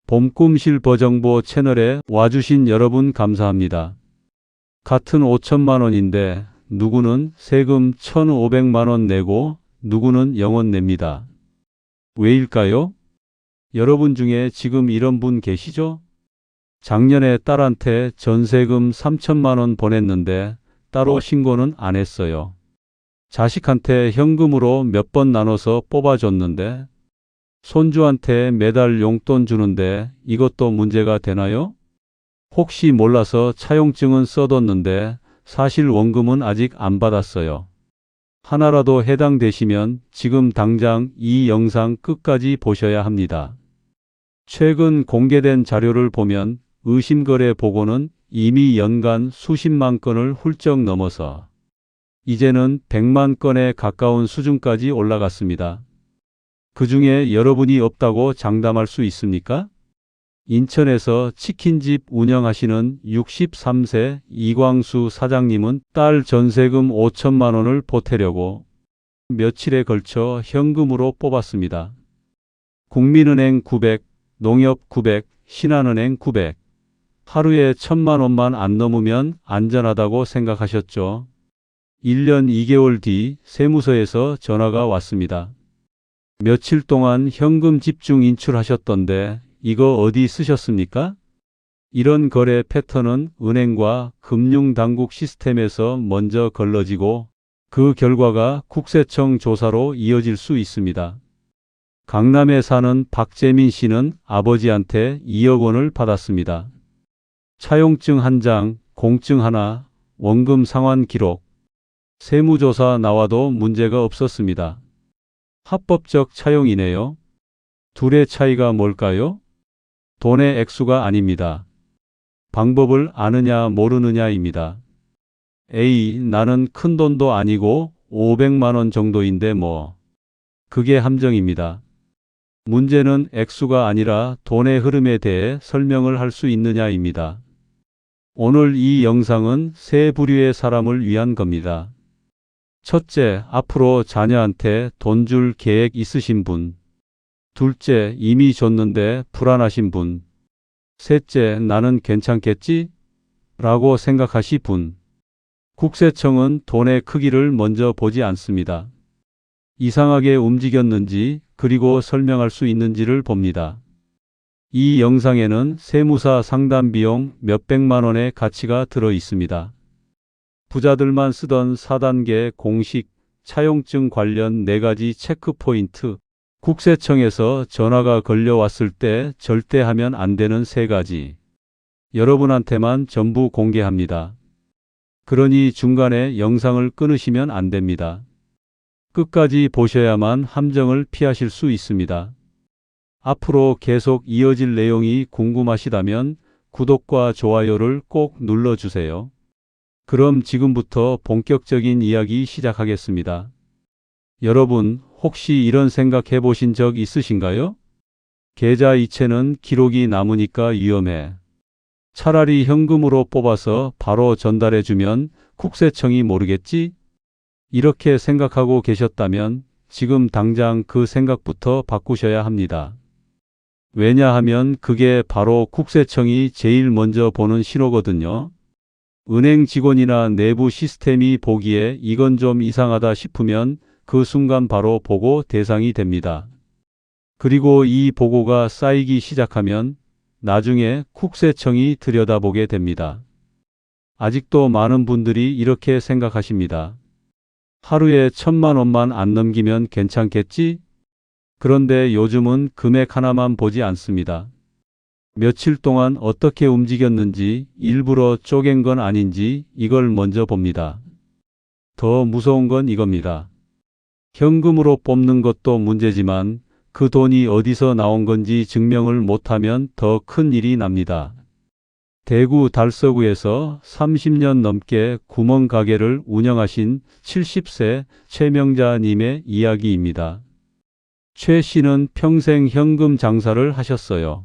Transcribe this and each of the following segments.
봄꿈실 버정보 채널에 와주신 여러분 감사합니다. 같은 5천만 원인데 누구는 세금 1,500만 원 내고 누구는 0원 냅니다. 왜일까요? 여러분 중에 지금 이런 분 계시죠? 작년에 딸한테 전세금 3천만 원 보냈는데 따로 신고는 안 했어요. 자식한테 현금으로 몇 번 나눠서 뽑아줬는데 손주한테 매달 용돈 주는데 이것도 문제가 되나요? 혹시 몰라서 차용증은 써뒀는데 사실 원금은 아직 안 받았어요. 하나라도 해당되시면 지금 당장 이 영상 끝까지 보셔야 합니다. 최근 공개된 자료를 보면 의심거래 보고는 이미 연간 수십만 건을 훌쩍 넘어서 이제는 100만 건에 가까운 수준까지 올라갔습니다. 그 중에 여러분이 없다고 장담할 수 있습니까? 인천에서 치킨집 운영하시는 63세 이광수 사장님은 딸 전세금 5천만 원을 보태려고 며칠에 걸쳐 현금으로 뽑았습니다. 국민은행 900, 농협 900, 신한은행 900. 하루에 1,000만 원만 안 넘으면 안전하다고 생각하셨죠. 1년 2개월 뒤 세무서에서 전화가 왔습니다. 며칠 동안 현금 집중 인출하셨던데 이거 어디 쓰셨습니까? 이런 거래 패턴은 은행과 금융당국 시스템에서 먼저 걸러지고 그 결과가 국세청 조사로 이어질 수 있습니다. 강남에 사는 박재민 씨는 아버지한테 2억 원을 받았습니다. 차용증 1장, 공증 하나, 원금 상환 기록, 세무조사 나와도 문제가 없었습니다. 합법적 차용이네요. 둘의 차이가 뭘까요? 돈의 액수가 아닙니다. 방법을 아느냐 모르느냐입니다. 에이, 나는 큰 돈도 아니고 500만 원 정도인데 뭐. 그게 함정입니다. 문제는 액수가 아니라 돈의 흐름에 대해 설명을 할 수 있느냐입니다. 오늘 이 영상은 세 부류의 사람을 위한 겁니다. 첫째, 앞으로 자녀한테 돈 줄 계획 있으신 분. 둘째, 이미 줬는데 불안하신 분. 셋째, 나는 괜찮겠지? 라고 생각하시 분. 국세청은 돈의 크기를 먼저 보지 않습니다. 이상하게 움직였는지 그리고 설명할 수 있는지를 봅니다. 이 영상에는 세무사 상담 비용 몇백만 원의 가치가 들어 있습니다. 부자들만 쓰던 4단계 공식, 차용증 관련 4가지 체크 포인트, 국세청에서 전화가 걸려왔을 때 절대 하면 안 되는 3가지. 여러분한테만 전부 공개합니다. 그러니 중간에 영상을 끊으시면 안 됩니다. 끝까지 보셔야만 함정을 피하실 수 있습니다. 앞으로 계속 이어질 내용이 궁금하시다면 구독과 좋아요를 꼭 눌러주세요. 그럼 지금부터 본격적인 이야기 시작하겠습니다. 여러분, 혹시 이런 생각 해보신 적 있으신가요? 계좌 이체는 기록이 남으니까 위험해. 차라리 현금으로 뽑아서 바로 전달해주면 국세청이 모르겠지? 이렇게 생각하고 계셨다면 지금 당장 그 생각부터 바꾸셔야 합니다. 왜냐하면 그게 바로 국세청이 제일 먼저 보는 신호거든요. 은행 직원이나 내부 시스템이 보기에 이건 좀 이상하다 싶으면 그 순간 바로 보고 대상이 됩니다. 그리고 이 보고가 쌓이기 시작하면 나중에 국세청이 들여다보게 됩니다. 아직도 많은 분들이 이렇게 생각하십니다. 하루에 1,000만 원만 안 넘기면 괜찮겠지? 그런데 요즘은 금액 하나만 보지 않습니다. 며칠 동안 어떻게 움직였는지, 일부러 쪼갠 건 아닌지 이걸 먼저 봅니다. 더 무서운 건 이겁니다. 현금으로 뽑는 것도 문제지만 그 돈이 어디서 나온 건지 증명을 못하면 더 큰 일이 납니다. 대구 달서구에서 30년 넘게 구멍가게를 운영하신 70세 최명자 님의 이야기입니다. 최 씨는 평생 현금 장사를 하셨어요.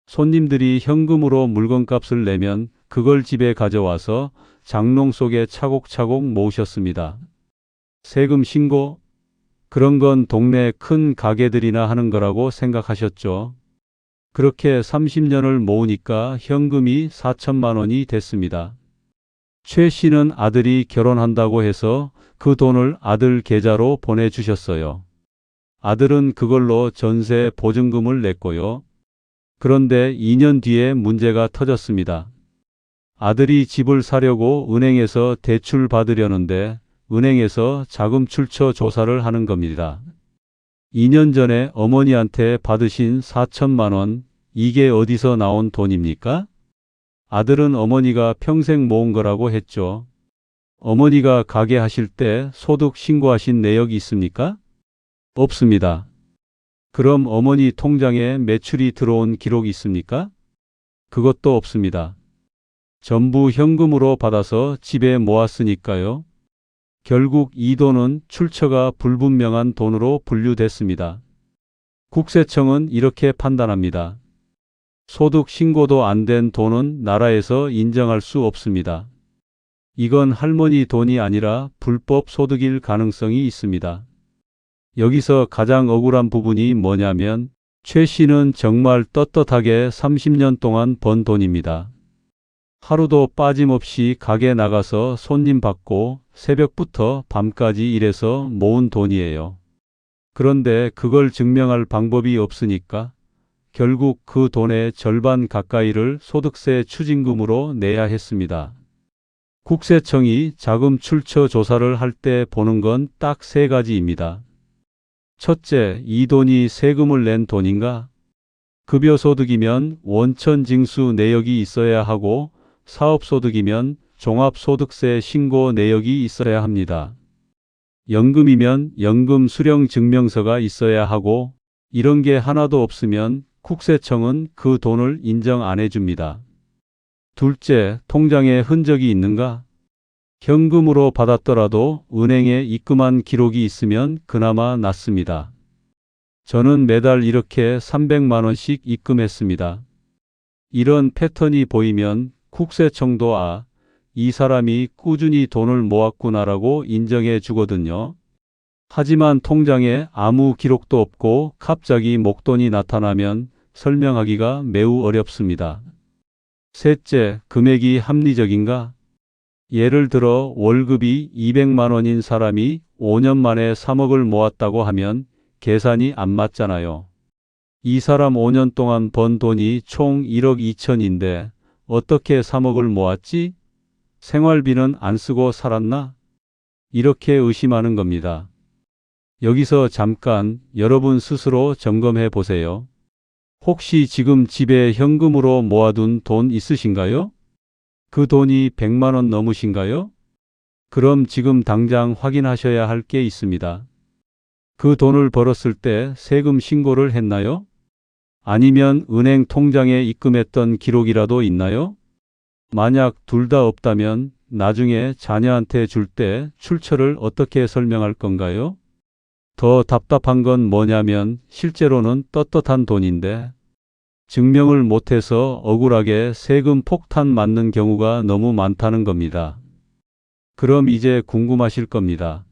손님들이 현금으로 물건값을 내면 그걸 집에 가져와서 장롱 속에 차곡차곡 모으셨습니다. 세금 신고? 그런 건 동네 큰 가게들이나 하는 거라고 생각하셨죠. 그렇게 30년을 모으니까 현금이 4천만 원이 됐습니다. 최 씨는 아들이 결혼한다고 해서 그 돈을 아들 계좌로 보내주셨어요. 아들은 그걸로 전세 보증금을 냈고요. 그런데 2년 뒤에 문제가 터졌습니다. 아들이 집을 사려고 은행에서 대출 받으려는데 은행에서 자금 출처 조사를 하는 겁니다. 2년 전에 어머니한테 받으신 4천만 원, 이게 어디서 나온 돈입니까? 아들은 어머니가 평생 모은 거라고 했죠. 어머니가 가게 하실 때 소득 신고하신 내역이 있습니까? 없습니다. 그럼 어머니 통장에 매출이 들어온 기록이 있습니까? 그것도 없습니다. 전부 현금으로 받아서 집에 모았으니까요. 결국 이 돈은 출처가 불분명한 돈으로 분류됐습니다. 국세청은 이렇게 판단합니다. 소득 신고도 안 된 돈은 나라에서 인정할 수 없습니다. 이건 할머니 돈이 아니라 불법 소득일 가능성이 있습니다. 여기서 가장 억울한 부분이 뭐냐면 최 씨는 정말 떳떳하게 30년 동안 번 돈입니다. 하루도 빠짐없이 가게 나가서 손님 받고 새벽부터 밤까지 일해서 모은 돈이에요. 그런데 그걸 증명할 방법이 없으니까 결국 그 돈의 절반 가까이를 소득세 추징금으로 내야 했습니다. 국세청이 자금 출처 조사를 할 때 보는 건 딱 세 가지입니다. 첫째, 이 돈이 세금을 낸 돈인가? 급여소득이면 원천징수 내역이 있어야 하고 사업소득이면 종합소득세 신고 내역이 있어야 합니다. 연금이면 연금 수령 증명서가 있어야 하고 이런 게 하나도 없으면 국세청은 그 돈을 인정 안 해줍니다. 둘째, 통장에 흔적이 있는가? 현금으로 받았더라도 은행에 입금한 기록이 있으면 그나마 낫습니다. 저는 매달 이렇게 300만 원씩 입금했습니다. 이런 패턴이 보이면 국세청도 이 사람이 꾸준히 돈을 모았구나라고 인정해 주거든요. 하지만 통장에 아무 기록도 없고 갑자기 목돈이 나타나면 설명하기가 매우 어렵습니다. 셋째, 금액이 합리적인가? 예를 들어 월급이 200만 원인 사람이 5년 만에 3억을 모았다고 하면 계산이 안 맞잖아요. 이 사람 5년 동안 번 돈이 총 1억 2천인데 어떻게 3억을 모았지? 생활비는 안 쓰고 살았나? 이렇게 의심하는 겁니다. 여기서 잠깐 여러분 스스로 점검해 보세요. 혹시 지금 집에 현금으로 모아둔 돈 있으신가요? 그 돈이 100만 원 넘으신가요? 그럼 지금 당장 확인하셔야 할 게 있습니다. 그 돈을 벌었을 때 세금 신고를 했나요? 아니면 은행 통장에 입금했던 기록이라도 있나요? 만약 둘 다 없다면 나중에 자녀한테 줄 때 출처를 어떻게 설명할 건가요? 더 답답한 건 뭐냐면 실제로는 떳떳한 돈인데 증명을 못해서 억울하게 세금 폭탄 맞는 경우가 너무 많다는 겁니다. 그럼 이제 궁금하실 겁니다.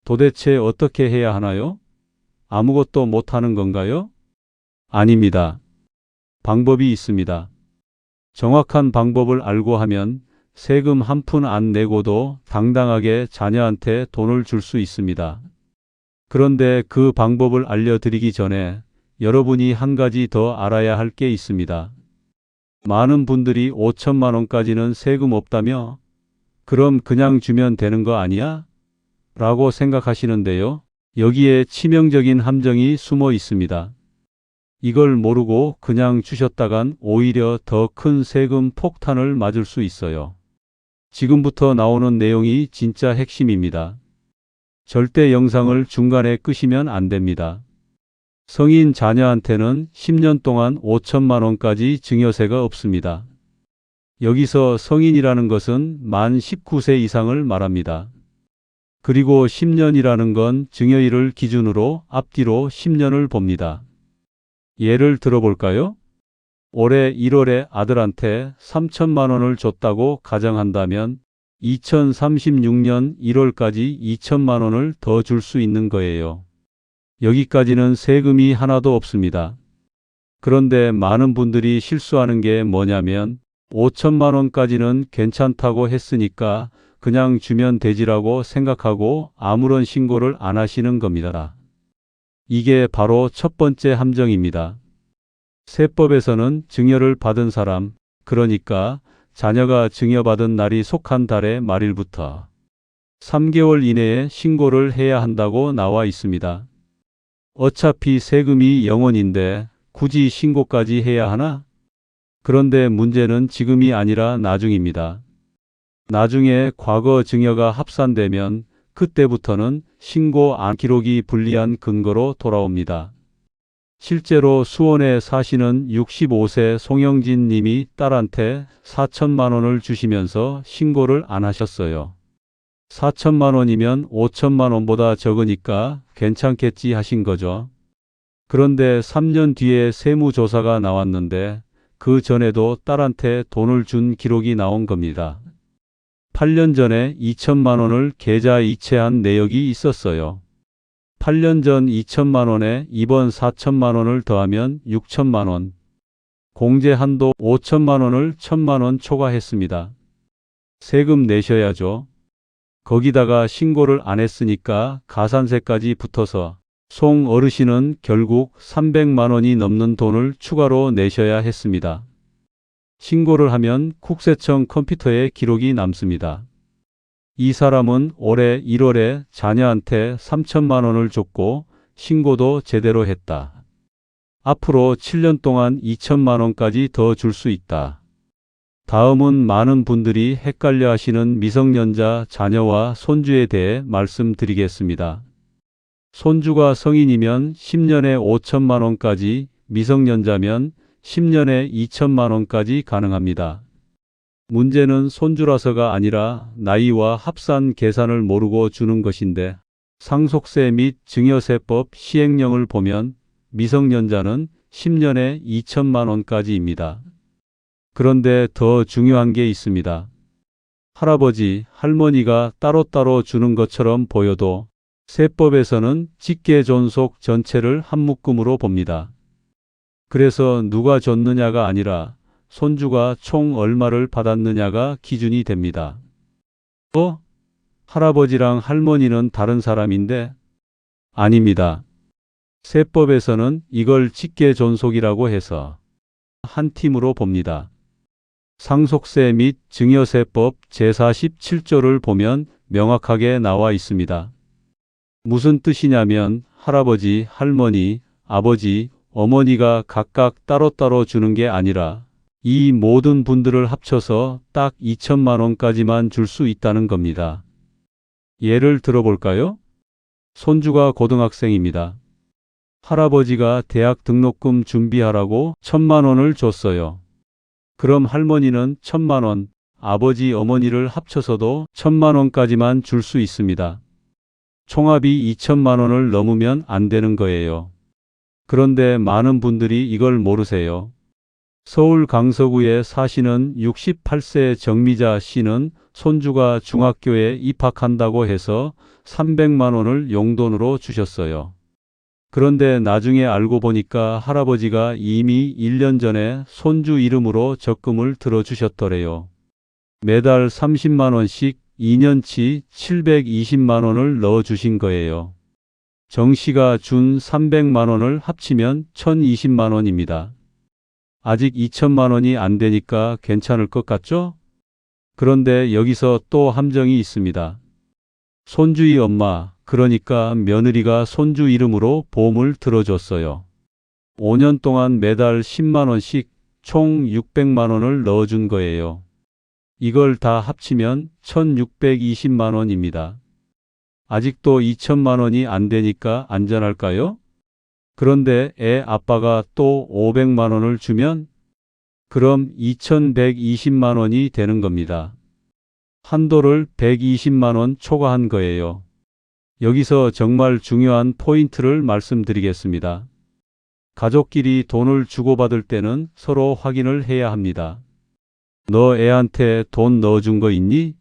도대체 어떻게 해야 하나요? 아무것도 못하는 건가요? 아닙니다. 방법이 있습니다. 정확한 방법을 알고 하면 세금 한 푼 안 내고도 당당하게 자녀한테 돈을 줄 수 있습니다. 그런데 그 방법을 알려드리기 전에 여러분이 한 가지 더 알아야 할 게 있습니다. 많은 분들이 5천만 원까지는 세금 없다며? 그럼 그냥 주면 되는 거 아니야? 라고 생각하시는데요. 여기에 치명적인 함정이 숨어 있습니다. 이걸 모르고 그냥 주셨다간 오히려 더 큰 세금 폭탄을 맞을 수 있어요. 지금부터 나오는 내용이 진짜 핵심입니다. 절대 영상을 중간에 끄시면 안 됩니다. 성인 자녀한테는 10년 동안 5천만 원까지 증여세가 없습니다. 여기서 성인이라는 것은 만 19세 이상을 말합니다. 그리고 10년이라는 건 증여일을 기준으로 앞뒤로 10년을 봅니다. 예를 들어볼까요? 올해 1월에 아들한테 3천만 원을 줬다고 가정한다면 2036년 1월까지 2천만 원을 더 줄 수 있는 거예요. 여기까지는 세금이 하나도 없습니다. 그런데 많은 분들이 실수하는 게 뭐냐면 5천만 원까지는 괜찮다고 했으니까 그냥 주면 되지라고 생각하고 아무런 신고를 안 하시는 겁니다. 이게 바로 첫 번째 함정입니다. 세법에서는 증여를 받은 사람, 그러니까 자녀가 증여받은 날이 속한 달의 말일부터 3개월 이내에 신고를 해야 한다고 나와 있습니다. 어차피 세금이 0원인데 굳이 신고까지 해야 하나? 그런데 문제는 지금이 아니라 나중입니다. 나중에 과거 증여가 합산되면 그때부터는 신고 안 기록이 불리한 근거로 돌아옵니다. 실제로 수원에 사시는 65세 송영진 님이 딸한테 4천만 원을 주시면서 신고를 안 하셨어요. 4천만 원이면 5천만 원보다 적으니까 괜찮겠지 하신 거죠. 그런데 3년 뒤에 세무조사가 나왔는데 그 전에도 딸한테 돈을 준 기록이 나온 겁니다. 8년 전에 2천만 원을 계좌 이체한 내역이 있었어요. 8년 전 2천만 원에 이번 4천만 원을 더하면 6천만 원. 공제 한도 5천만 원을 1천만 원 초과했습니다. 세금 내셔야죠. 거기다가 신고를 안 했으니까 가산세까지 붙어서 송 어르신은 결국 300만 원이 넘는 돈을 추가로 내셔야 했습니다. 신고를 하면 국세청 컴퓨터에 기록이 남습니다. 이 사람은 올해 1월에 자녀한테 3천만 원을 줬고 신고도 제대로 했다. 앞으로 7년 동안 2천만 원까지 더 줄 수 있다. 다음은 많은 분들이 헷갈려 하시는 미성년자 자녀와 손주에 대해 말씀드리겠습니다. 손주가 성인이면 10년에 5천만 원까지, 미성년자면 10년에 2천만 원까지 가능합니다. 문제는 손주라서가 아니라 나이와 합산 계산을 모르고 주는 것인데 상속세 및 증여세법 시행령을 보면 미성년자는 10년에 2천만 원까지입니다. 그런데 더 중요한 게 있습니다. 할아버지, 할머니가 따로따로 주는 것처럼 보여도 세법에서는 직계존속 전체를 한 묶음으로 봅니다. 그래서 누가 줬느냐가 아니라 손주가 총 얼마를 받았느냐가 기준이 됩니다. 할아버지랑 할머니는 다른 사람인데? 아닙니다. 세법에서는 이걸 직계존속이라고 해서 한 팀으로 봅니다. 상속세 및 증여세법 제47조를 보면 명확하게 나와 있습니다. 무슨 뜻이냐면 할아버지, 할머니, 아버지, 어머니가 각각 따로따로 주는 게 아니라 이 모든 분들을 합쳐서 딱 2천만 원까지만 줄 수 있다는 겁니다. 예를 들어볼까요? 손주가 고등학생입니다. 할아버지가 대학 등록금 준비하라고 1천만 원을 줬어요. 그럼 할머니는 1천만 원, 아버지, 어머니를 합쳐서도 1천만 원까지만 줄 수 있습니다. 총합이 2천만 원을 넘으면 안 되는 거예요. 그런데 많은 분들이 이걸 모르세요. 서울 강서구에 사시는 68세 정미자 씨는 손주가 중학교에 입학한다고 해서 300만 원을 용돈으로 주셨어요. 그런데 나중에 알고 보니까 할아버지가 이미 1년 전에 손주 이름으로 적금을 들어주셨더래요. 매달 30만 원씩 2년치 720만 원을 넣어주신 거예요. 정 씨가 준 300만 원을 합치면 1020만 원입니다. 아직 2천만 원이 안 되니까 괜찮을 것 같죠? 그런데 여기서 또 함정이 있습니다. 손주의 엄마, 그러니까 며느리가 손주 이름으로 보험을 들어줬어요. 5년 동안 매달 10만 원씩 총 600만 원을 넣어준 거예요. 이걸 다 합치면 1620만 원입니다. 아직도 2천만 원이 안 되니까 안전할까요? 그런데 애 아빠가 또 500만 원을 주면 그럼 2120만 원이 되는 겁니다. 한도를 120만 원 초과한 거예요. 여기서 정말 중요한 포인트를 말씀드리겠습니다. 가족끼리 돈을 주고받을 때는 서로 확인을 해야 합니다. 너 애한테 돈 넣어준 거 있니?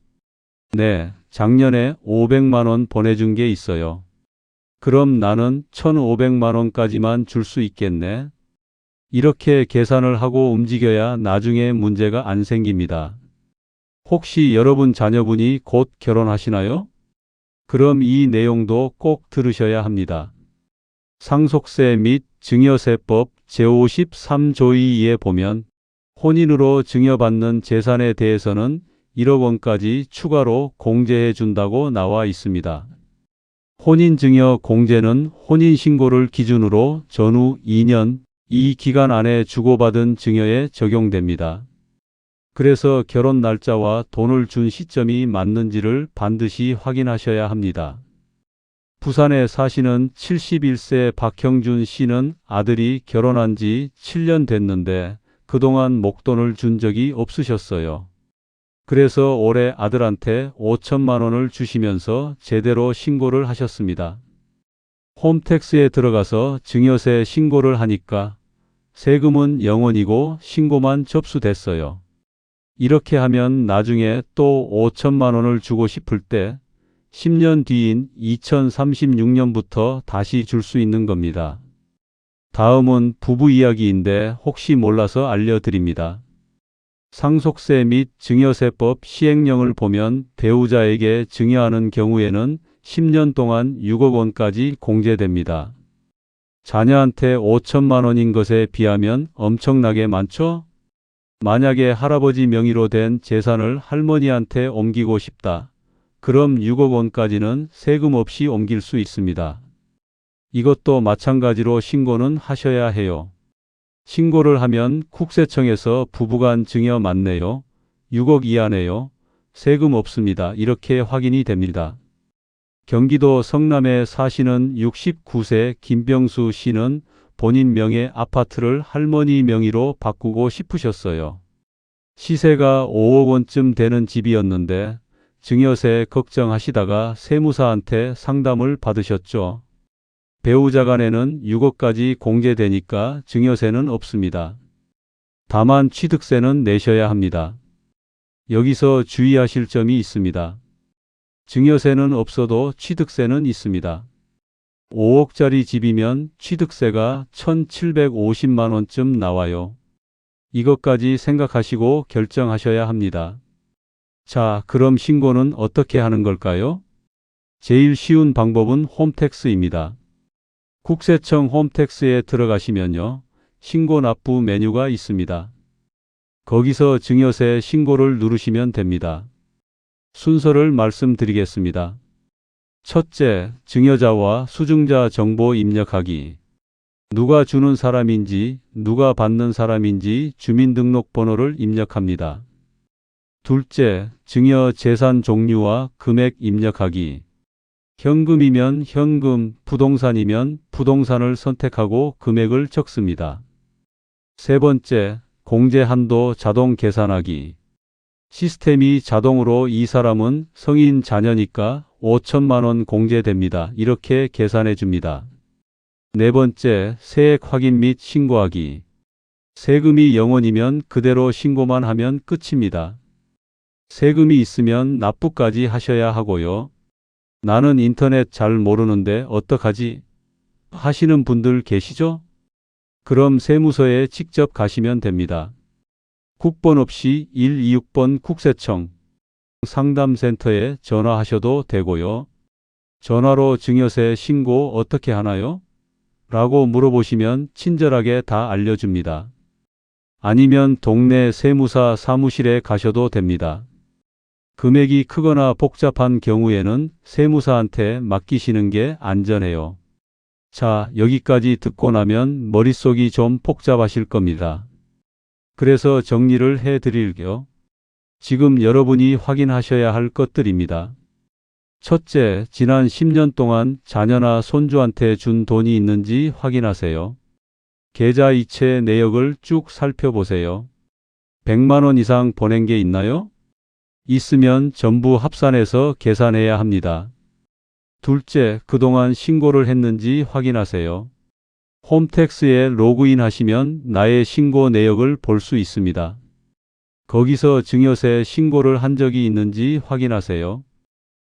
네, 작년에 500만 원 보내준 게 있어요. 그럼 나는 1,500만 원까지만 줄 수 있겠네. 이렇게 계산을 하고 움직여야 나중에 문제가 안 생깁니다. 혹시 여러분 자녀분이 곧 결혼하시나요? 그럼 이 내용도 꼭 들으셔야 합니다. 상속세 및 증여세법 제53조 2에 보면 혼인으로 증여받는 재산에 대해서는 1억 원까지 추가로 공제해 준다고 나와 있습니다. 혼인증여 공제는 혼인신고를 기준으로 전후 2년 이 기간 안에 주고받은 증여에 적용됩니다. 그래서 결혼 날짜와 돈을 준 시점이 맞는지를 반드시 확인하셔야 합니다. 부산에 사시는 71세 박형준 씨는 아들이 결혼한 지 7년 됐는데 그동안 목돈을 준 적이 없으셨어요. 그래서 올해 아들한테 5천만 원을 주시면서 제대로 신고를 하셨습니다. 홈택스에 들어가서 증여세 신고를 하니까 세금은 0원이고 신고만 접수됐어요. 이렇게 하면 나중에 또 5천만 원을 주고 싶을 때 10년 뒤인 2036년부터 다시 줄 수 있는 겁니다. 다음은 부부 이야기인데 혹시 몰라서 알려드립니다. 상속세 및 증여세법 시행령을 보면 배우자에게 증여하는 경우에는 10년 동안 6억 원까지 공제됩니다. 자녀한테 5천만 원인 것에 비하면 엄청나게 많죠? 만약에 할아버지 명의로 된 재산을 할머니한테 옮기고 싶다. 그럼 6억 원까지는 세금 없이 옮길 수 있습니다. 이것도 마찬가지로 신고는 하셔야 해요. 신고를 하면 국세청에서 부부간 증여 맞네요. 6억 이하네요. 세금 없습니다. 이렇게 확인이 됩니다. 경기도 성남에 사시는 69세 김병수 씨는 본인 명의 아파트를 할머니 명의로 바꾸고 싶으셨어요. 시세가 5억 원쯤 되는 집이었는데 증여세 걱정하시다가 세무사한테 상담을 받으셨죠. 배우자 간에는 6억까지 공제되니까 증여세는 없습니다. 다만 취득세는 내셔야 합니다. 여기서 주의하실 점이 있습니다. 증여세는 없어도 취득세는 있습니다. 5억짜리 집이면 취득세가 1,750만 원쯤 나와요. 이것까지 생각하시고 결정하셔야 합니다. 자, 그럼 신고는 어떻게 하는 걸까요? 제일 쉬운 방법은 홈택스입니다. 국세청 홈택스에 들어가시면요. 신고 납부 메뉴가 있습니다. 거기서 증여세 신고를 누르시면 됩니다. 순서를 말씀드리겠습니다. 첫째, 증여자와 수증자 정보 입력하기. 누가 주는 사람인지, 누가 받는 사람인지 주민등록번호를 입력합니다. 둘째, 증여 재산 종류와 금액 입력하기. 현금이면 현금, 부동산이면 부동산을 선택하고 금액을 적습니다. 세 번째, 공제 한도 자동 계산하기. 시스템이 자동으로 이 사람은 성인 자녀니까 5천만 원 공제됩니다. 이렇게 계산해 줍니다. 네 번째, 세액 확인 및 신고하기. 세금이 0원이면 그대로 신고만 하면 끝입니다. 세금이 있으면 납부까지 하셔야 하고요. 나는 인터넷 잘 모르는데 어떡하지? 하시는 분들 계시죠? 그럼 세무서에 직접 가시면 됩니다. 국번 없이 126번 국세청 상담센터에 전화하셔도 되고요. 전화로 증여세 신고 어떻게 하나요? 라고 물어보시면 친절하게 다 알려줍니다. 아니면 동네 세무사 사무실에 가셔도 됩니다. 금액이 크거나 복잡한 경우에는 세무사한테 맡기시는 게 안전해요. 자, 여기까지 듣고 나면 머릿속이 좀 복잡하실 겁니다. 그래서 정리를 해드릴게요. 지금 여러분이 확인하셔야 할 것들입니다. 첫째, 지난 10년 동안 자녀나 손주한테 준 돈이 있는지 확인하세요. 계좌 이체 내역을 쭉 살펴보세요. 100만 원 이상 보낸 게 있나요? 있으면 전부 합산해서 계산해야 합니다. 둘째, 그동안 신고를 했는지 확인하세요. 홈택스에 로그인 하시면 나의 신고 내역을 볼 수 있습니다. 거기서 증여세 신고를 한 적이 있는지 확인하세요.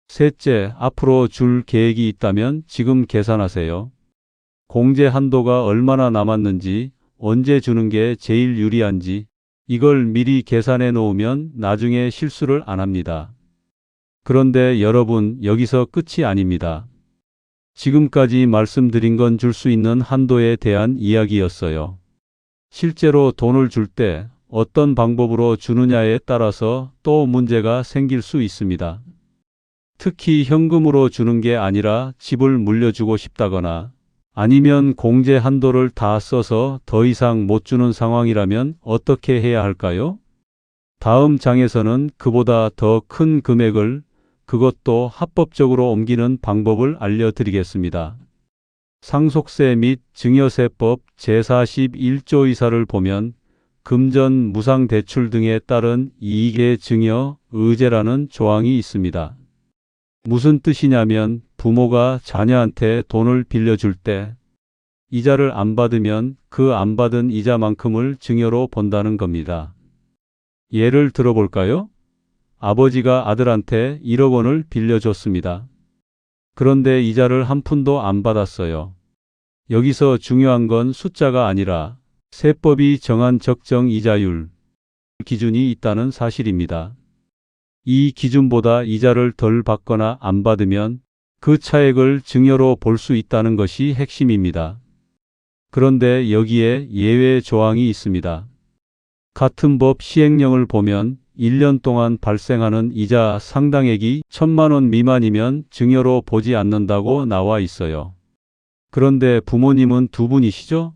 셋째, 앞으로 줄 계획이 있다면 지금 계산하세요. 공제 한도가 얼마나 남았는지, 언제 주는 게 제일 유리한지 이걸 미리 계산해 놓으면 나중에 실수를 안 합니다. 그런데 여러분, 여기서 끝이 아닙니다. 지금까지 말씀드린 건 줄 수 있는 한도에 대한 이야기였어요. 실제로 돈을 줄 때 어떤 방법으로 주느냐에 따라서 또 문제가 생길 수 있습니다. 특히 현금으로 주는 게 아니라 집을 물려주고 싶다거나 아니면 공제 한도를 다 써서 더 이상 못 주는 상황이라면 어떻게 해야 할까요? 다음 장에서는 그보다 더 큰 금액을 그것도 합법적으로 옮기는 방법을 알려드리겠습니다. 상속세 및 증여세법 제41조 의사를 보면 금전, 무상대출 등에 따른 이익의 증여, 의제라는 조항이 있습니다. 무슨 뜻이냐면 부모가 자녀한테 돈을 빌려줄 때 이자를 안 받으면 그 안 받은 이자만큼을 증여로 본다는 겁니다. 예를 들어볼까요? 아버지가 아들한테 1억 원을 빌려줬습니다. 그런데 이자를 한 푼도 안 받았어요. 여기서 중요한 건 숫자가 아니라 세법이 정한 적정 이자율 기준이 있다는 사실입니다. 이 기준보다 이자를 덜 받거나 안 받으면 그 차액을 증여로 볼 수 있다는 것이 핵심입니다. 그런데 여기에 예외 조항이 있습니다. 같은 법 시행령을 보면 1년 동안 발생하는 이자 상당액이 1,000만 원 미만이면 증여로 보지 않는다고 나와 있어요. 그런데 부모님은 두 분이시죠?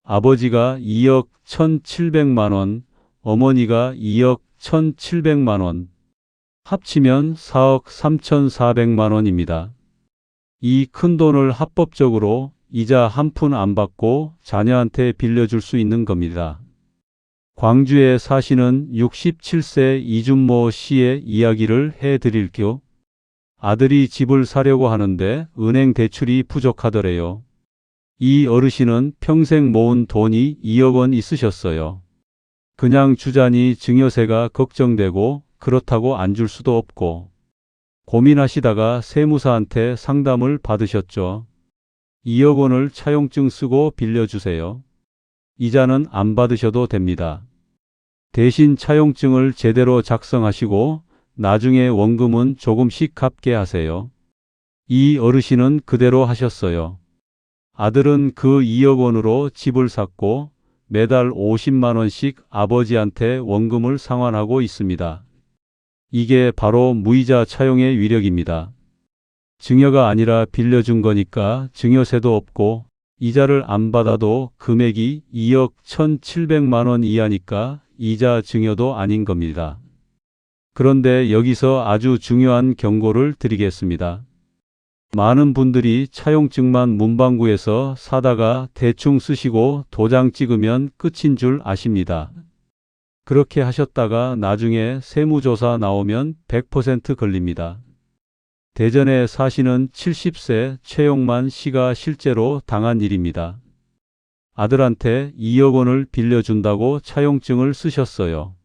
아버지가 2억 1,700만 원, 어머니가 2억 1,700만 원, 합치면 4억 3,400만 원입니다. 이 큰 돈을 합법적으로 이자 한 푼 안 받고 자녀한테 빌려줄 수 있는 겁니다. 광주에 사시는 67세 이준모 씨의 이야기를 해드릴게요. 아들이 집을 사려고 하는데 은행 대출이 부족하더래요. 이 어르신은 평생 모은 돈이 2억 원 있으셨어요. 그냥 주자니 증여세가 걱정되고 그렇다고 안 줄 수도 없고 고민하시다가 세무사한테 상담을 받으셨죠. 2억 원을 차용증 쓰고 빌려주세요. 이자는 안 받으셔도 됩니다. 대신 차용증을 제대로 작성하시고 나중에 원금은 조금씩 갚게 하세요. 이 어르신은 그대로 하셨어요. 아들은 그 2억 원으로 집을 샀고 매달 50만 원씩 아버지한테 원금을 상환하고 있습니다. 이게 바로 무이자 차용의 위력입니다. 증여가 아니라 빌려준 거니까 증여세도 없고 이자를 안 받아도 금액이 2억 1,700만 원 이하니까 이자 증여도 아닌 겁니다. 그런데 여기서 아주 중요한 경고를 드리겠습니다. 많은 분들이 차용증만 문방구에서 사다가 대충 쓰시고 도장 찍으면 끝인 줄 아십니다. 그렇게 하셨다가 나중에 세무조사 나오면 100% 걸립니다. 대전에 사시는 70세 최용만 씨가 실제로 당한 일입니다. 아들한테 2억 원을 빌려준다고 차용증을 쓰셨어요.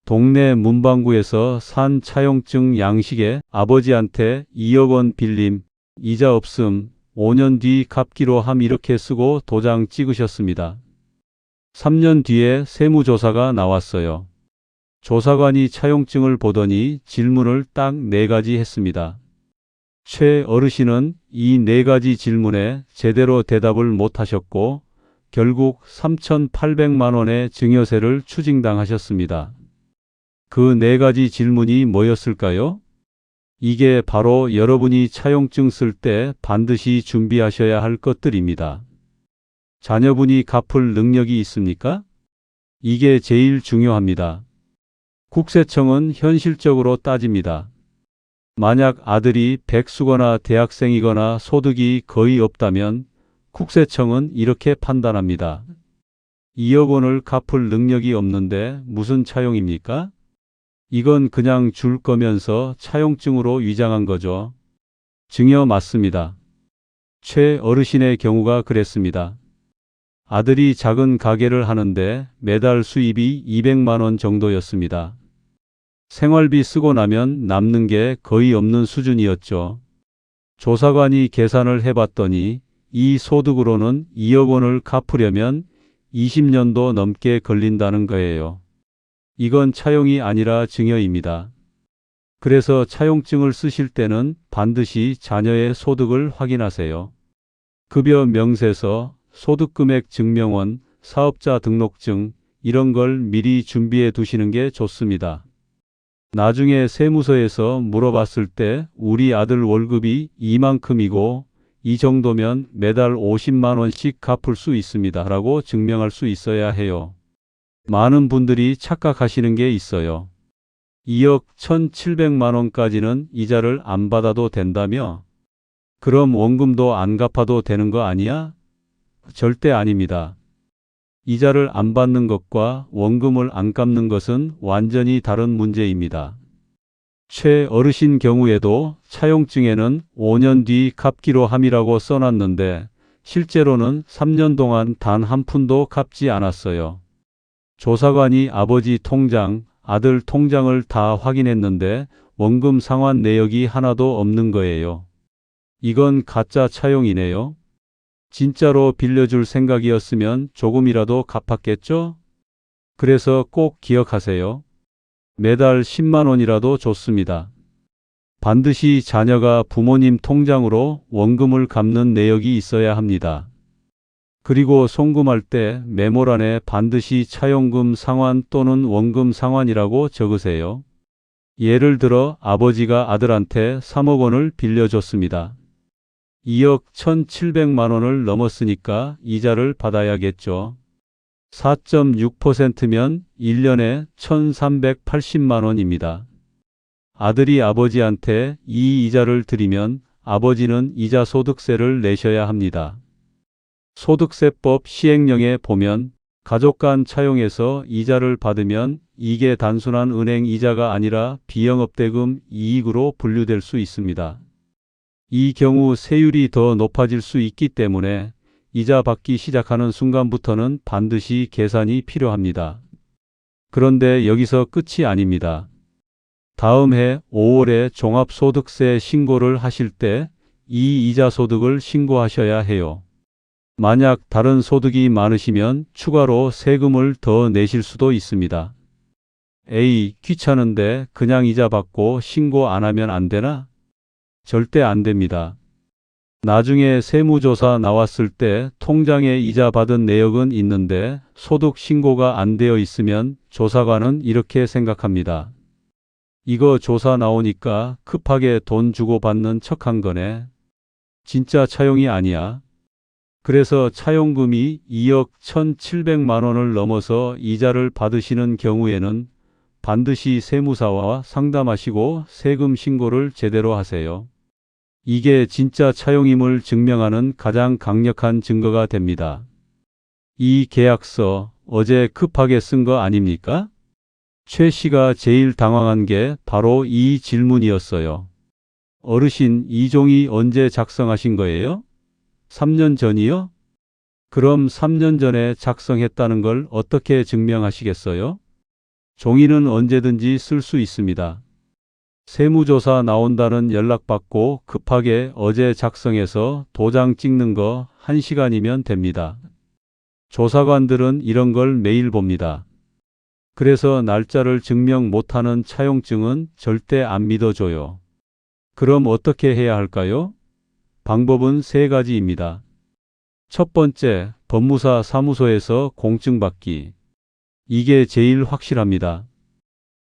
동네 문방구에서 산 차용증 양식에 아버지한테 2억 원 빌림, 이자 없음, 5년 뒤 갚기로 함 이렇게 쓰고 도장 찍으셨습니다. 3년 뒤에 세무조사가 나왔어요. 조사관이 차용증을 보더니 질문을 딱 4가지 했습니다. 최 어르신은 이 4가지 질문에 제대로 대답을 못하셨고 결국 3,800만 원의 증여세를 추징당하셨습니다. 그 4가지 질문이 뭐였을까요? 이게 바로 여러분이 차용증 쓸 때 반드시 준비하셔야 할 것들입니다. 자녀분이 갚을 능력이 있습니까? 이게 제일 중요합니다. 국세청은 현실적으로 따집니다. 만약 아들이 백수거나 대학생이거나 소득이 거의 없다면 국세청은 이렇게 판단합니다. 2억 원을 갚을 능력이 없는데 무슨 차용입니까? 이건 그냥 줄 거면서 차용증으로 위장한 거죠. 증여 맞습니다. 최 어르신의 경우가 그랬습니다. 아들이 작은 가게를 하는데 매달 수입이 200만 원 정도였습니다. 생활비 쓰고 나면 남는 게 거의 없는 수준이었죠. 조사관이 계산을 해봤더니 이 소득으로는 2억 원을 갚으려면 20년도 넘게 걸린다는 거예요. 이건 차용이 아니라 증여입니다. 그래서 차용증을 쓰실 때는 반드시 자녀의 소득을 확인하세요. 급여 명세서, 소득금액 증명원, 사업자 등록증 이런 걸 미리 준비해 두시는 게 좋습니다. 나중에 세무서에서 물어봤을 때 우리 아들 월급이 이만큼이고 이 정도면 매달 50만 원씩 갚을 수 있습니다 라고 증명할 수 있어야 해요. 많은 분들이 착각하시는 게 있어요. 2억 1,700만 원까지는 이자를 안 받아도 된다며? 그럼 원금도 안 갚아도 되는 거 아니야? 절대 아닙니다. 이자를 안 받는 것과 원금을 안 갚는 것은 완전히 다른 문제입니다. 최 어르신 경우에도 차용증에는 5년 뒤 갚기로 함이라고 써놨는데 실제로는 3년 동안 단 한 푼도 갚지 않았어요. 조사관이 아버지 통장, 아들 통장을 다 확인했는데 원금 상환 내역이 하나도 없는 거예요. 이건 가짜 차용이네요. 진짜로 빌려줄 생각이었으면 조금이라도 갚았겠죠? 그래서 꼭 기억하세요. 매달 10만 원이라도 좋습니다. 반드시 자녀가 부모님 통장으로 원금을 갚는 내역이 있어야 합니다. 그리고 송금할 때 메모란에 반드시 차용금 상환 또는 원금 상환이라고 적으세요. 예를 들어 아버지가 아들한테 3억 원을 빌려줬습니다. 2억 1,700만 원을 넘었으니까 이자를 받아야겠죠. 4.6%면 1년에 1,380만 원입니다. 아들이 아버지한테 이 이자를 드리면 아버지는 이자 소득세를 내셔야 합니다. 소득세법 시행령에 보면 가족 간 차용해서 이자를 받으면 이게 단순한 은행 이자가 아니라 비영업대금 이익으로 분류될 수 있습니다. 이 경우 세율이 더 높아질 수 있기 때문에 이자 받기 시작하는 순간부터는 반드시 계산이 필요합니다. 그런데 여기서 끝이 아닙니다. 다음 해 5월에 종합소득세 신고를 하실 때 이 이자 소득을 신고하셔야 해요. 만약 다른 소득이 많으시면 추가로 세금을 더 내실 수도 있습니다. 에이, 귀찮은데 그냥 이자 받고 신고 안 하면 안 되나? 절대 안 됩니다. 나중에 세무조사 나왔을 때 통장에 이자 받은 내역은 있는데 소득 신고가 안 되어 있으면 조사관은 이렇게 생각합니다. 이거 조사 나오니까 급하게 돈 주고 받는 척한 거네. 진짜 차용이 아니야. 그래서 차용금이 2억 1,700만 원을 넘어서 이자를 받으시는 경우에는 반드시 세무사와 상담하시고 세금 신고를 제대로 하세요. 이게 진짜 차용임을 증명하는 가장 강력한 증거가 됩니다. 이 계약서 어제 급하게 쓴 거 아닙니까? 최 씨가 제일 당황한 게 바로 이 질문이었어요. 어르신, 이 종이 언제 작성하신 거예요? 3년 전이요? 그럼 3년 전에 작성했다는 걸 어떻게 증명하시겠어요? 종이는 언제든지 쓸 수 있습니다. 세무조사 나온다는 연락받고 급하게 어제 작성해서 도장 찍는 거 1시간이면 됩니다. 조사관들은 이런 걸 매일 봅니다. 그래서 날짜를 증명 못하는 차용증은 절대 안 믿어줘요. 그럼 어떻게 해야 할까요? 방법은 3가지입니다. 첫 번째, 법무사 사무소에서 공증 받기. 이게 제일 확실합니다.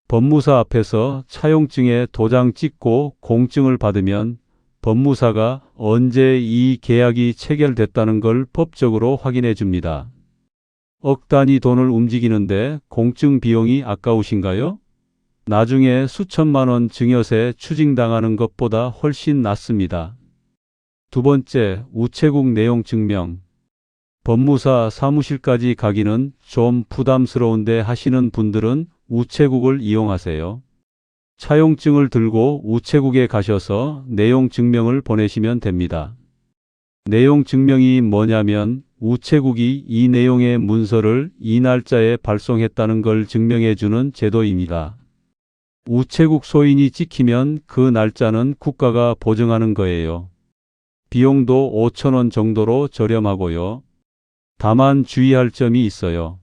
법무사 앞에서 차용증에 도장 찍고 공증을 받으면 법무사가 언제 이 계약이 체결됐다는 걸 법적으로 확인해 줍니다. 억 단위 돈을 움직이는데 공증 비용이 아까우신가요? 나중에 수천만 원 증여세 추징당하는 것보다 훨씬 낫습니다. 두 번째, 우체국 내용 증명. 법무사 사무실까지 가기는 좀 부담스러운데 하시는 분들은 우체국을 이용하세요. 차용증을 들고 우체국에 가셔서 내용 증명을 보내시면 됩니다. 내용 증명이 뭐냐면 우체국이 이 내용의 문서를 이 날짜에 발송했다는 걸 증명해 주는 제도입니다. 우체국 소인이 찍히면 그 날짜는 국가가 보증하는 거예요. 비용도 5,000원 정도로 저렴하고요. 다만 주의할 점이 있어요.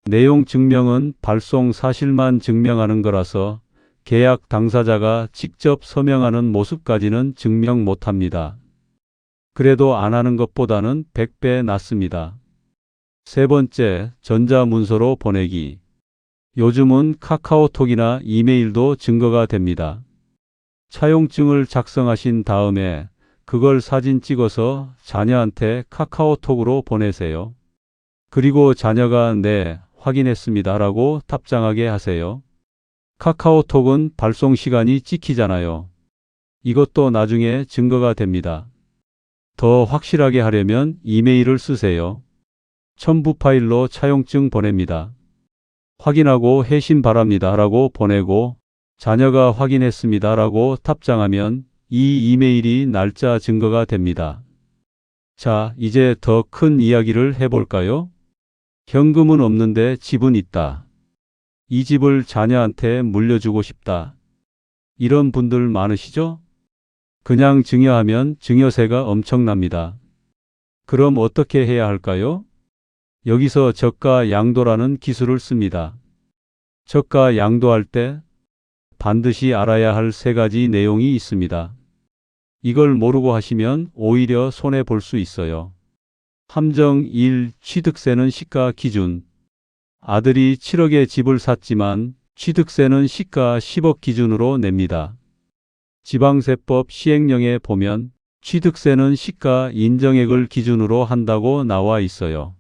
내용 증명은 발송 사실만 증명하는 거라서 계약 당사자가 직접 서명하는 모습까지는 증명 못합니다. 그래도 안 하는 것보다는 100배 낫습니다. 세 번째, 전자문서로 보내기. 요즘은 카카오톡이나 이메일도 증거가 됩니다. 차용증을 작성하신 다음에 그걸 사진 찍어서 자녀한테 카카오톡으로 보내세요. 그리고 자녀가 네, 확인했습니다 라고 답장하게 하세요. 카카오톡은 발송 시간이 찍히잖아요. 이것도 나중에 증거가 됩니다. 더 확실하게 하려면 이메일을 쓰세요. 첨부 파일로 차용증 보냅니다. 확인하고 회신 바랍니다 라고 보내고 자녀가 확인했습니다 라고 답장하면 이 이메일이 날짜 증거가 됩니다. 자, 이제 더 큰 이야기를 해볼까요? 현금은 없는데 집은 있다. 이 집을 자녀한테 물려주고 싶다. 이런 분들 많으시죠? 그냥 증여하면 증여세가 엄청납니다. 그럼 어떻게 해야 할까요? 여기서 저가 양도라는 기술을 씁니다. 저가 양도할 때 반드시 알아야 할 세 가지 내용이 있습니다. 이걸 모르고 하시면 오히려 손해 볼 수 있어요. 함정 1. 취득세는 시가 기준. 아들이 7억에 집을 샀지만 취득세는 시가 10억 기준으로 냅니다. 지방세법 시행령에 보면 취득세는 시가 인정액을 기준으로 한다고 나와 있어요.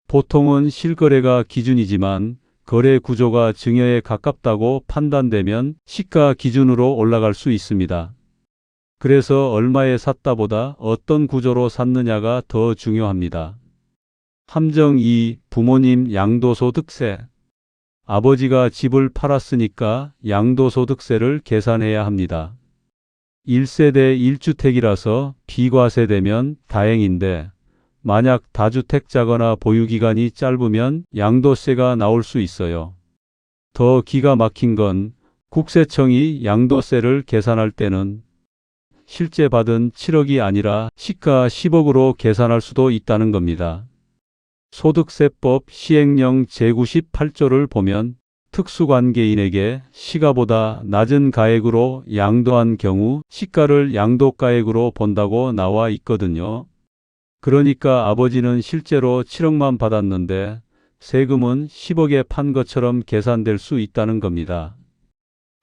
보통은 실거래가 기준이지만 거래 구조가 증여에 가깝다고 판단되면 시가 기준으로 올라갈 수 있습니다. 그래서 얼마에 샀다보다 어떤 구조로 샀느냐가 더 중요합니다. 함정 2. 부모님 양도소득세. 아버지가 집을 팔았으니까 양도소득세를 계산해야 합니다. 1세대 1주택이라서 비과세되면 다행인데 만약 다주택자거나 보유기간이 짧으면 양도세가 나올 수 있어요. 더 기가 막힌 건 국세청이 양도세를 계산할 때는 실제 받은 7억이 아니라 시가 10억으로 계산할 수도 있다는 겁니다. 소득세법 시행령 제98조를 보면 특수관계인에게 시가보다 낮은 가액으로 양도한 경우 시가를 양도가액으로 본다고 나와 있거든요. 그러니까 아버지는 실제로 7억만 받았는데 세금은 10억에 판 것처럼 계산될 수 있다는 겁니다.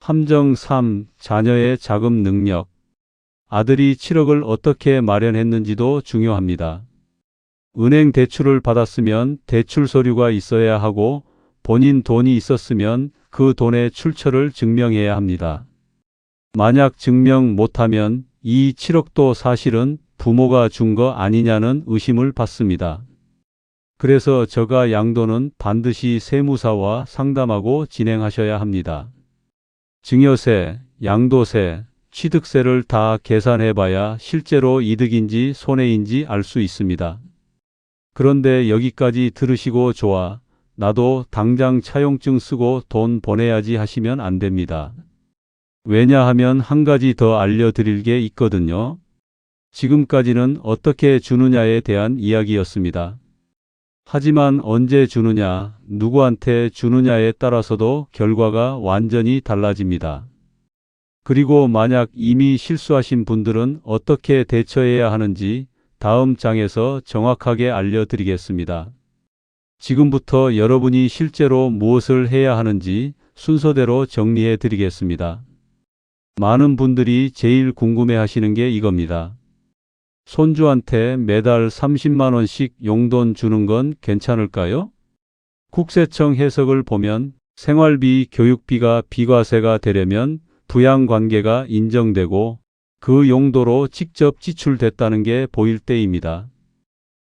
함정 3. 자녀의 자금 능력. 아들이 7억을 어떻게 마련했는지도 중요합니다. 은행 대출을 받았으면 대출 서류가 있어야 하고 본인 돈이 있었으면 그 돈의 출처를 증명해야 합니다. 만약 증명 못하면 이 7억도 사실은 부모가 준 거 아니냐는 의심을 받습니다. 그래서 저가 양도는 반드시 세무사와 상담하고 진행하셔야 합니다. 증여세, 양도세, 취득세를 다 계산해봐야 실제로 이득인지 손해인지 알 수 있습니다. 그런데 여기까지 들으시고 좋아, 나도 당장 차용증 쓰고 돈 보내야지 하시면 안 됩니다. 왜냐하면 한 가지 더 알려드릴 게 있거든요. 지금까지는 어떻게 주느냐에 대한 이야기였습니다. 하지만 언제 주느냐, 누구한테 주느냐에 따라서도 결과가 완전히 달라집니다. 그리고 만약 이미 실수하신 분들은 어떻게 대처해야 하는지 다음 장에서 정확하게 알려드리겠습니다. 지금부터 여러분이 실제로 무엇을 해야 하는지 순서대로 정리해 드리겠습니다. 많은 분들이 제일 궁금해 하시는 게 이겁니다. 손주한테 매달 30만 원씩 용돈 주는 건 괜찮을까요? 국세청 해석을 보면 생활비, 교육비가 비과세가 되려면 부양관계가 인정되고 그 용도로 직접 지출됐다는 게 보일 때입니다.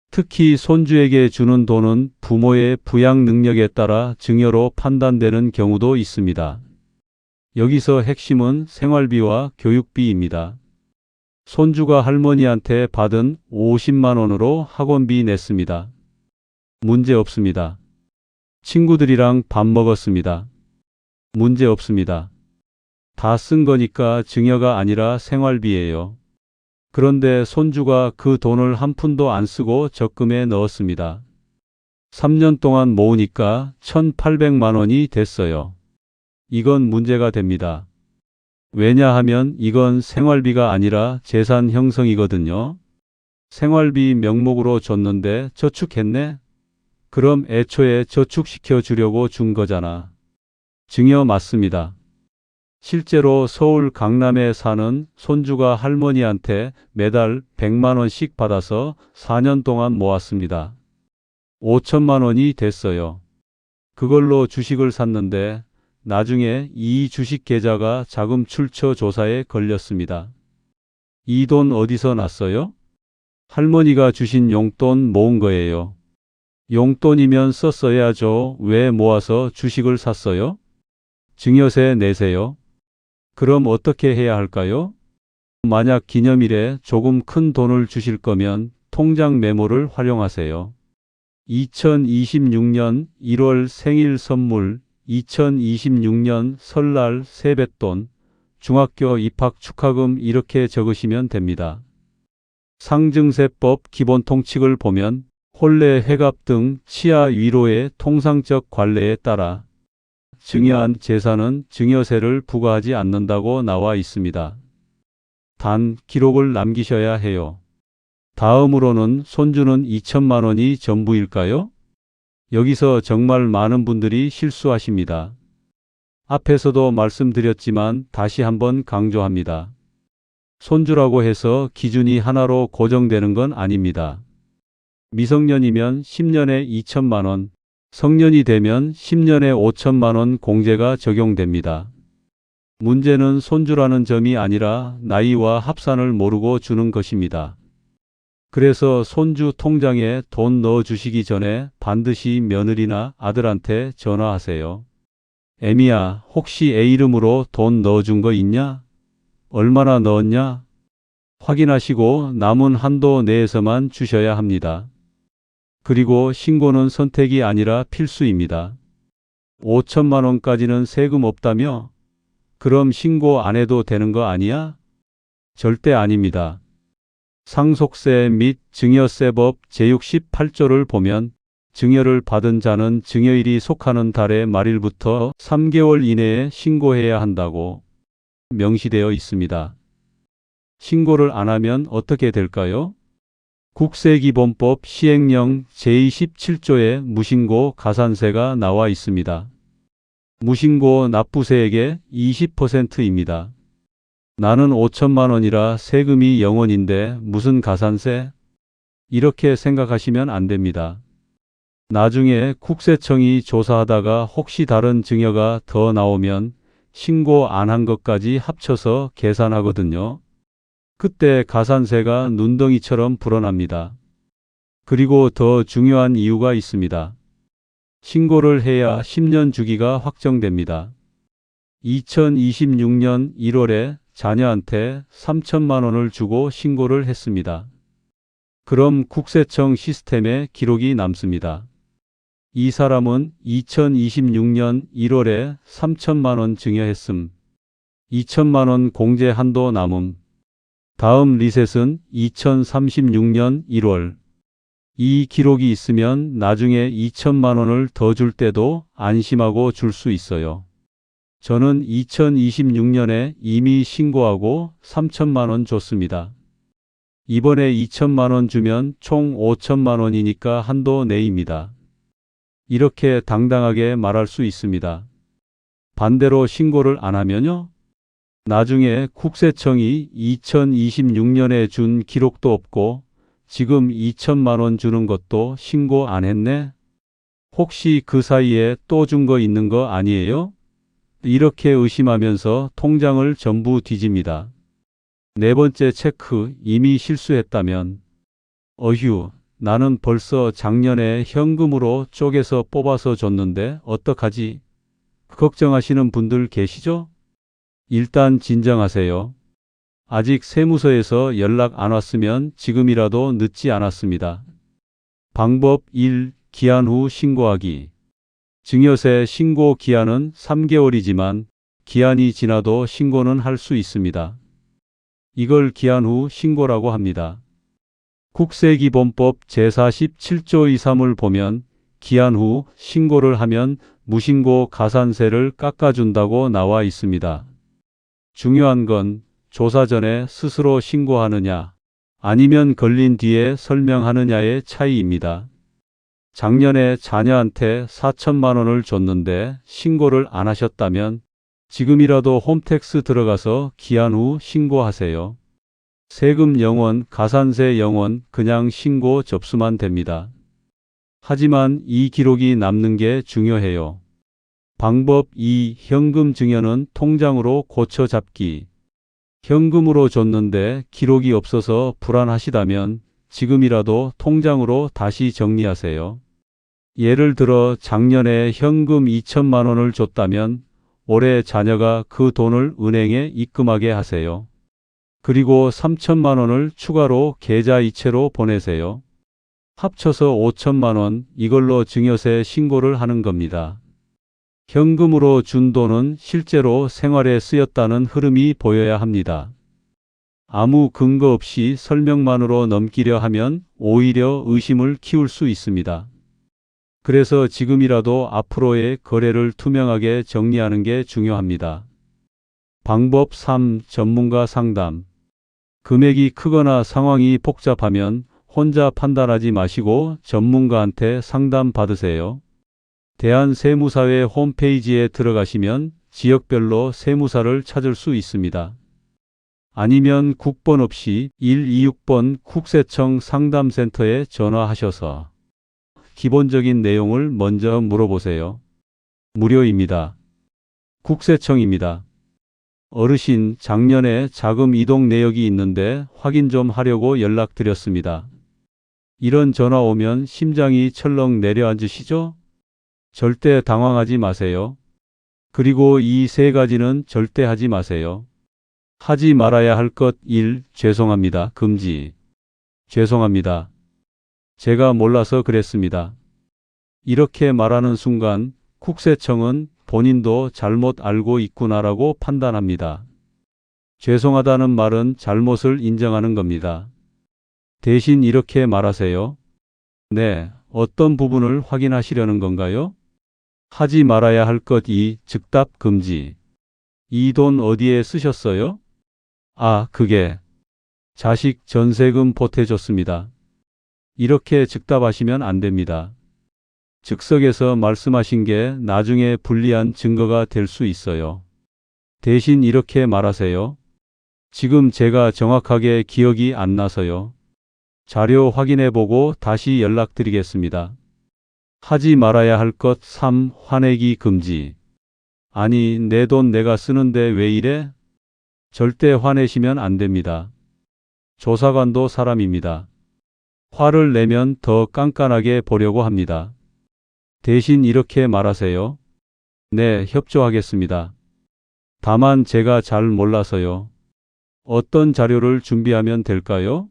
특히 손주에게 주는 돈은 부모의 부양 능력에 따라 증여로 판단되는 경우도 있습니다. 여기서 핵심은 생활비와 교육비입니다. 손주가 할머니한테 받은 50만 원으로 학원비 냈습니다. 문제 없습니다. 친구들이랑 밥 먹었습니다. 문제 없습니다. 다 쓴 거니까 증여가 아니라 생활비예요. 그런데 손주가 그 돈을 한 푼도 안 쓰고 적금에 넣었습니다. 3년 동안 모으니까 1,800만 원이 됐어요. 이건 문제가 됩니다. 왜냐하면 이건 생활비가 아니라 재산 형성이거든요. 생활비 명목으로 줬는데 저축했네? 그럼 애초에 저축시켜 주려고 준 거잖아. 증여 맞습니다. 실제로 서울 강남에 사는 손주가 할머니한테 매달 100만 원씩 받아서 4년 동안 모았습니다. 5천만 원이 됐어요. 그걸로 주식을 샀는데 나중에 이 주식 계좌가 자금 출처 조사에 걸렸습니다. 이 돈 어디서 났어요? 할머니가 주신 용돈 모은 거예요. 용돈이면 썼어야죠. 왜 모아서 주식을 샀어요? 증여세 내세요. 그럼 어떻게 해야 할까요? 만약 기념일에 조금 큰 돈을 주실 거면 통장 메모를 활용하세요. 2026년 1월 생일 선물, 2026년 설날 세뱃돈, 중학교 입학 축하금 이렇게 적으시면 됩니다. 상증세법 기본 통칙을 보면 혼례, 회갑 등 치아 위로의 통상적 관례에 따라 증여한 재산은 증여세를 부과하지 않는다고 나와 있습니다. 단 기록을 남기셔야 해요. 다음으로는 손주는 2천만 원이 전부일까요? 여기서 정말 많은 분들이 실수하십니다. 앞에서도 말씀드렸지만 다시 한번 강조합니다. 손주라고 해서 기준이 하나로 고정되는 건 아닙니다. 미성년이면 10년에 2천만 원, 성년이 되면 10년에 5천만 원 공제가 적용됩니다. 문제는 손주라는 점이 아니라 나이와 합산을 모르고 주는 것입니다. 그래서 손주 통장에 돈 넣어주시기 전에 반드시 며느리나 아들한테 전화하세요. 애미야, 혹시 애 이름으로 돈 넣어준 거 있냐? 얼마나 넣었냐? 확인하시고 남은 한도 내에서만 주셔야 합니다. 그리고 신고는 선택이 아니라 필수입니다. 5천만 원까지는 세금 없다며? 그럼 신고 안 해도 되는 거 아니야? 절대 아닙니다. 상속세 및 증여세법 제68조를 보면 증여를 받은 자는 증여일이 속하는 달의 말일부터 3개월 이내에 신고해야 한다고 명시되어 있습니다. 신고를 안 하면 어떻게 될까요? 국세기본법 시행령 제27조에 무신고 가산세가 나와 있습니다. 무신고 납부세액의 20%입니다. 나는 5천만 원이라 세금이 0원인데 무슨 가산세? 이렇게 생각하시면 안 됩니다. 나중에 국세청이 조사하다가 혹시 다른 증여가 더 나오면 신고 안 한 것까지 합쳐서 계산하거든요. 그때 가산세가 눈덩이처럼 불어납니다. 그리고 더 중요한 이유가 있습니다. 신고를 해야 10년 주기가 확정됩니다. 2026년 1월에 자녀한테 3천만 원을 주고 신고를 했습니다. 그럼 국세청 시스템에 기록이 남습니다. 이 사람은 2026년 1월에 3천만 원 증여했음. 2천만 원 공제 한도 남음. 다음 리셋은 2036년 1월. 이 기록이 있으면 나중에 2천만 원을 더 줄 때도 안심하고 줄 수 있어요. 저는 2026년에 이미 신고하고 3천만 원 줬습니다. 이번에 2천만 원 주면 총 5천만 원이니까 한도 내입니다. 이렇게 당당하게 말할 수 있습니다. 반대로 신고를 안 하면요? 나중에 국세청이 2026년에 준 기록도 없고 지금 2천만 원 주는 것도 신고 안 했네? 혹시 그 사이에 또 준 거 있는 거 아니에요? 이렇게 의심하면서 통장을 전부 뒤집니다. 네 번째 체크, 이미 실수했다면 어휴, 나는 벌써 작년에 현금으로 쪼개서 뽑아서 줬는데 어떡하지? 걱정하시는 분들 계시죠? 일단 진정하세요. 아직 세무서에서 연락 안 왔으면 지금이라도 늦지 않았습니다. 방법 1. 기한 후 신고하기. 증여세 신고 기한은 3개월이지만 기한이 지나도 신고는 할 수 있습니다. 이걸 기한 후 신고라고 합니다. 국세기본법 제47조 2, 3을 보면 기한 후 신고를 하면 무신고 가산세를 깎아준다고 나와 있습니다. 중요한 건 조사 전에 스스로 신고하느냐, 아니면 걸린 뒤에 설명하느냐의 차이입니다. 작년에 자녀한테 4천만 원을 줬는데 신고를 안 하셨다면 지금이라도 홈택스 들어가서 기한 후 신고하세요. 세금 0원, 가산세 0원, 그냥 신고 접수만 됩니다. 하지만 이 기록이 남는 게 중요해요. 방법 2. 현금 증여는 통장으로 고쳐 잡기. 현금으로 줬는데 기록이 없어서 불안하시다면 지금이라도 통장으로 다시 정리하세요. 예를 들어 작년에 현금 2천만 원을 줬다면 올해 자녀가 그 돈을 은행에 입금하게 하세요. 그리고 3천만 원을 추가로 계좌 이체로 보내세요. 합쳐서 5천만 원, 이걸로 증여세 신고를 하는 겁니다. 현금으로 준 돈은 실제로 생활에 쓰였다는 흐름이 보여야 합니다. 아무 근거 없이 설명만으로 넘기려 하면 오히려 의심을 키울 수 있습니다. 그래서 지금이라도 앞으로의 거래를 투명하게 정리하는 게 중요합니다. 방법 3. 전문가 상담. 금액이 크거나 상황이 복잡하면 혼자 판단하지 마시고 전문가한테 상담 받으세요. 대한세무사회 홈페이지에 들어가시면 지역별로 세무사를 찾을 수 있습니다. 아니면 국번 없이 126번 국세청 상담센터에 전화하셔서 기본적인 내용을 먼저 물어보세요. 무료입니다. 국세청입니다. 어르신, 작년에 자금 이동 내역이 있는데 확인 좀 하려고 연락드렸습니다. 이런 전화 오면 심장이 철렁 내려앉으시죠? 절대 당황하지 마세요. 그리고 이 세 가지는 절대 하지 마세요. 하지 말아야 할 것 1. 죄송합니다. 금지. 죄송합니다. 제가 몰라서 그랬습니다. 이렇게 말하는 순간 국세청은 본인도 잘못 알고 있구나라고 판단합니다. 죄송하다는 말은 잘못을 인정하는 겁니다. 대신 이렇게 말하세요. 네, 어떤 부분을 확인하시려는 건가요? 하지 말아야 할 것 2. 즉답 금지. 이 돈 어디에 쓰셨어요? 아, 그게 자식 전세금 보태줬습니다. 이렇게 즉답하시면 안 됩니다. 즉석에서 말씀하신 게 나중에 불리한 증거가 될 수 있어요. 대신 이렇게 말하세요. 지금 제가 정확하게 기억이 안 나서요. 자료 확인해보고 다시 연락드리겠습니다. 하지 말아야 할 것 3. 화내기 금지. 아니, 내 돈 내가 쓰는데 왜 이래? 절대 화내시면 안 됩니다. 조사관도 사람입니다. 화를 내면 더 깐깐하게 보려고 합니다. 대신 이렇게 말하세요. 네, 협조하겠습니다. 다만 제가 잘 몰라서요. 어떤 자료를 준비하면 될까요?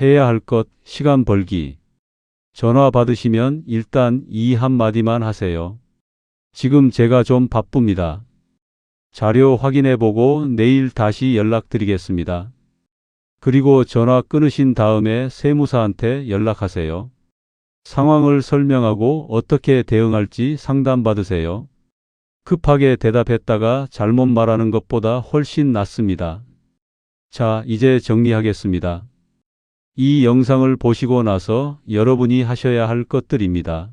해야 할 것, 시간 벌기. 전화 받으시면 일단 이 한마디만 하세요. 지금 제가 좀 바쁩니다. 자료 확인해보고 내일 다시 연락드리겠습니다. 그리고 전화 끊으신 다음에 세무사한테 연락하세요. 상황을 설명하고 어떻게 대응할지 상담받으세요. 급하게 대답했다가 잘못 말하는 것보다 훨씬 낫습니다. 자, 이제 정리하겠습니다. 이 영상을 보시고 나서 여러분이 하셔야 할 것들입니다.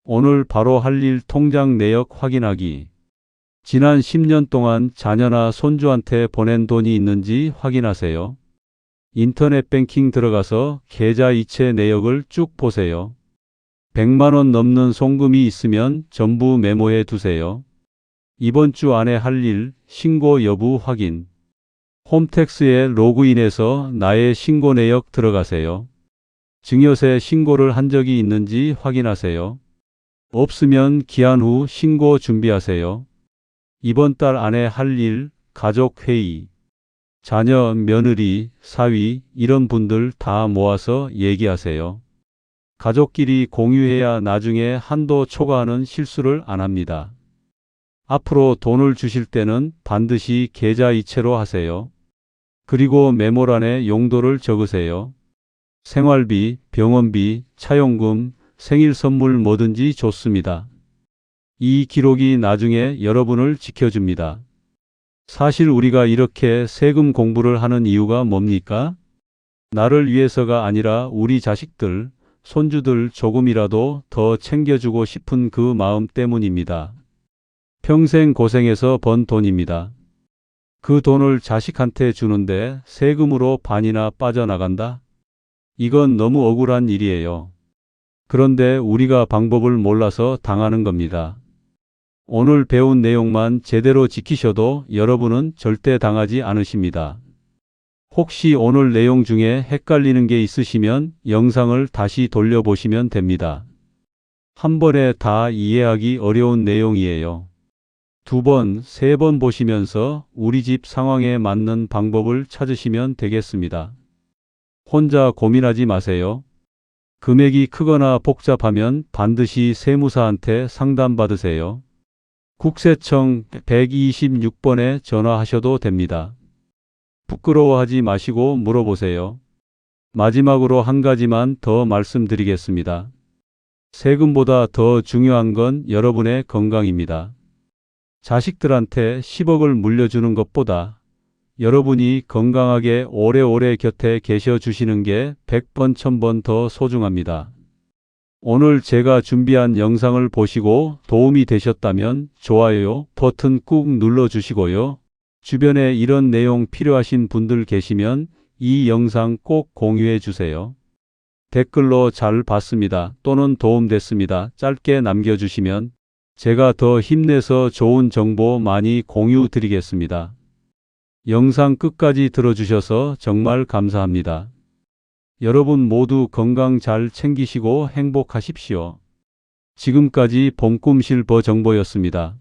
오늘 바로 할 일 통장 내역 확인하기. 지난 10년 동안 자녀나 손주한테 보낸 돈이 있는지 확인하세요. 인터넷 뱅킹 들어가서 계좌 이체 내역을 쭉 보세요. 100만 원 넘는 송금이 있으면 전부 메모해 두세요. 이번 주 안에 할 일, 신고 여부 확인. 홈택스에 로그인해서 나의 신고 내역 들어가세요. 증여세 신고를 한 적이 있는지 확인하세요. 없으면 기한 후 신고 준비하세요. 이번 달 안에 할 일, 가족회의. 자녀, 며느리, 사위 이런 분들 다 모아서 얘기하세요. 가족끼리 공유해야 나중에 한도 초과하는 실수를 안 합니다. 앞으로 돈을 주실 때는 반드시 계좌 이체로 하세요. 그리고 메모란에 용도를 적으세요. 생활비, 병원비, 차용금, 생일 선물 뭐든지 좋습니다. 이 기록이 나중에 여러분을 지켜줍니다. 사실 우리가 이렇게 세금 공부를 하는 이유가 뭡니까? 나를 위해서가 아니라 우리 자식들, 손주들 조금이라도 더 챙겨주고 싶은 그 마음 때문입니다. 평생 고생해서 번 돈입니다. 그 돈을 자식한테 주는데 세금으로 반이나 빠져나간다? 이건 너무 억울한 일이에요. 그런데 우리가 방법을 몰라서 당하는 겁니다. 오늘 배운 내용만 제대로 지키셔도 여러분은 절대 당하지 않으십니다. 혹시 오늘 내용 중에 헷갈리는 게 있으시면 영상을 다시 돌려보시면 됩니다. 한 번에 다 이해하기 어려운 내용이에요. 두 번, 세 번 보시면서 우리 집 상황에 맞는 방법을 찾으시면 되겠습니다. 혼자 고민하지 마세요. 금액이 크거나 복잡하면 반드시 세무사한테 상담받으세요. 국세청 126번에 전화하셔도 됩니다. 부끄러워하지 마시고 물어보세요. 마지막으로 한 가지만 더 말씀드리겠습니다. 세금보다 더 중요한 건 여러분의 건강입니다. 자식들한테 10억을 물려주는 것보다 여러분이 건강하게 오래오래 곁에 계셔 주시는 게 100번, 1000번 더 소중합니다. 오늘 제가 준비한 영상을 보시고 도움이 되셨다면 좋아요 버튼 꾹 눌러주시고요. 주변에 이런 내용 필요하신 분들 계시면 이 영상 꼭 공유해 주세요. 댓글로 잘 봤습니다 또는 도움됐습니다 짧게 남겨주시면 제가 더 힘내서 좋은 정보 많이 공유 드리겠습니다. 영상 끝까지 들어주셔서 정말 감사합니다. 여러분 모두 건강 잘 챙기시고 행복하십시오. 지금까지 봄꿈실버 정보였습니다.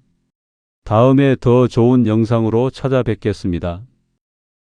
다음에 더 좋은 영상으로 찾아뵙겠습니다.